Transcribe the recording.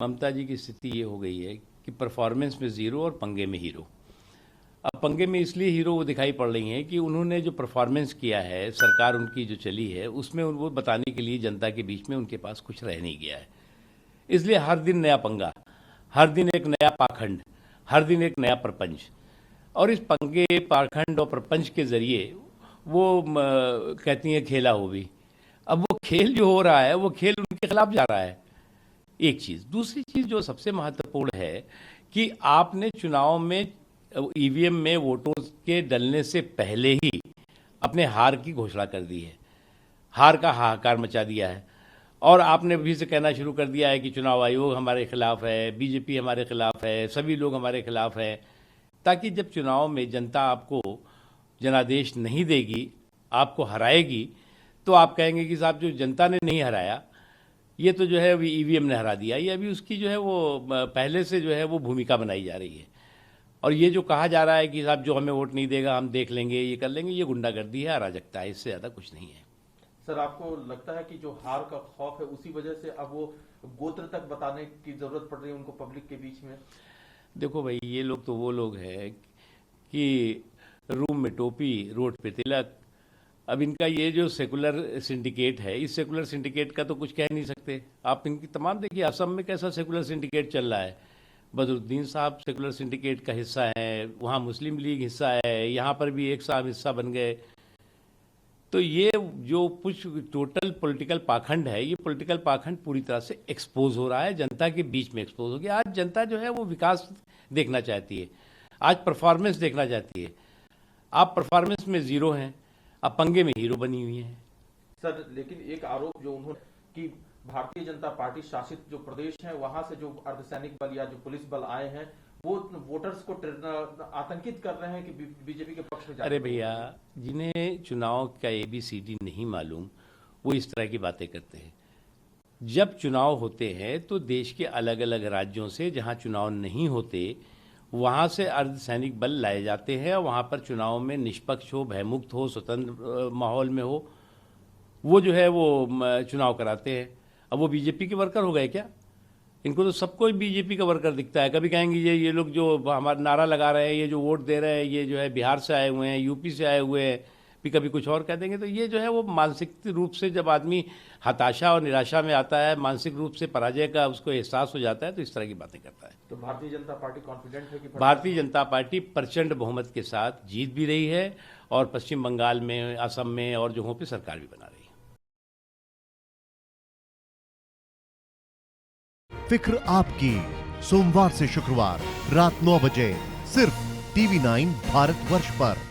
ममता जी की स्थिति ये हो गई है कि परफॉर्मेंस में ज़ीरो और पंगे में हीरो। अब पंगे में इसलिए हीरो वो दिखाई पड़ रही हैं कि उन्होंने जो परफॉर्मेंस किया है, सरकार उनकी जो चली है, उसमें वो बताने के लिए जनता के बीच में उनके पास कुछ रह नहीं गया है। इसलिए हर दिन नया पंगा, हर दिन एक नया पाखंड, हर दिन एक नया प्रपंच। और इस पंगे, पाखंड और प्रपंच के ज़रिए वो कहती हैं खेला हो भी। अब वो खेल जो हो रहा है, वो खेल उनके खिलाफ जा रहा है। एक चीज़। दूसरी चीज़ जो सबसे महत्वपूर्ण है कि आपने चुनाव में ईवीएम में वोटों के डलने से पहले ही अपने हार की घोषणा कर दी है, हार का हाहाकार मचा दिया है। और आपने अभी से कहना शुरू कर दिया है कि चुनाव आयोग हमारे खिलाफ है, बीजेपी हमारे खिलाफ है, सभी लोग हमारे खिलाफ हैं, ताकि जब चुनाव में जनता आपको जनादेश नहीं देगी, आपको हराएगी, तो आप कहेंगे कि साहब जो जनता ने नहीं हराया, ये तो जो है अभी ईवीएम ने हरा दिया। ये अभी उसकी जो है वो पहले से जो है वो भूमिका बनाई जा रही है। और ये जो कहा जा रहा है कि साहब जो हमें वोट नहीं देगा हम देख लेंगे, ये कर लेंगे, ये गुंडागर्दी है, अराजकता है, इससे ज़्यादा कुछ नहीं है। सर, आपको लगता है कि जो हार का खौफ है उसी वजह से अब वो गोत्र तक बताने की जरूरत पड़ रही है उनको पब्लिक के बीच में? देखो भाई, ये लोग तो वो लोग हैं कि रूम में टोपी, रोड पे तिलक। अब इनका ये जो सेकुलर सिंडिकेट है, इस सेकुलर सिंडिकेट का तो कुछ कह नहीं सकते आप। इनकी तमाम देखिए, असम में कैसा सेकुलर सिंडिकेट चल रहा है। बदरुद्दीन साहब सेकुलर सिंडिकेट का हिस्सा है, वहाँ मुस्लिम लीग हिस्सा है, यहाँ पर भी एक साहब हिस्सा बन गए। तो ये जो कुछ टोटल पॉलिटिकल पाखंड है, ये पॉलिटिकल पाखंड पूरी तरह से एक्सपोज हो रहा है, जनता के बीच में एक्सपोज हो गया। आज जनता जो है वो विकास देखना चाहती है, आज परफॉर्मेंस देखना चाहती है। आप परफॉर्मेंस में ज़ीरो हैं, आप पंगे में हीरो बनी हुई हैं। सर, लेकिन एक आरोप जो उन्होंने कि भारतीय जनता पार्टी शासित जो प्रदेश है वहां से जो अर्धसैनिक बल या जो पुलिस बल आए हैं वो वोटर्स को आतंकित कर रहे हैं कि बीजेपी के पक्ष में जाए। अरे भैया, जिन्हें चुनाव का ABCD नहीं मालूम, वो इस तरह की बातें करते हैं। जब चुनाव होते हैं तो देश के अलग अलग राज्यों से, जहां चुनाव नहीं होते, वहां से अर्धसैनिक बल लाए जाते हैं और वहां पर चुनाव में निष्पक्ष हो, भयमुक्त हो, स्वतंत्र माहौल में हो, वो जो है वो चुनाव कराते हैं। अब वो बीजेपी के वर्कर हो गए क्या? इनको तो सबको ही बीजेपी का वर्कर दिखता है। कभी कहेंगे ये लोग जो हमारा नारा लगा रहे हैं, ये जो वोट दे रहे हैं, ये जो है बिहार से आए हुए हैं, यूपी से आए हुए हैं, भी कभी कुछ और कह देंगे। तो ये जो है वो मानसिक रूप से जब आदमी हताशा और निराशा में आता है, मानसिक रूप से पराजय का उसको एहसास हो जाता है, तो इस तरह की बातें करता है। तो भारतीय जनता पार्टी कॉन्फिडेंट है कि भारतीय जनता पार्टी प्रचंड बहुमत के साथ जीत भी रही है और पश्चिम बंगाल में, असम में और जगहों पर सरकार भी बना रही है। फिक्र आपकी, सोमवार से शुक्रवार रात 9 बजे सिर्फ TV9 भारतवर्ष पर।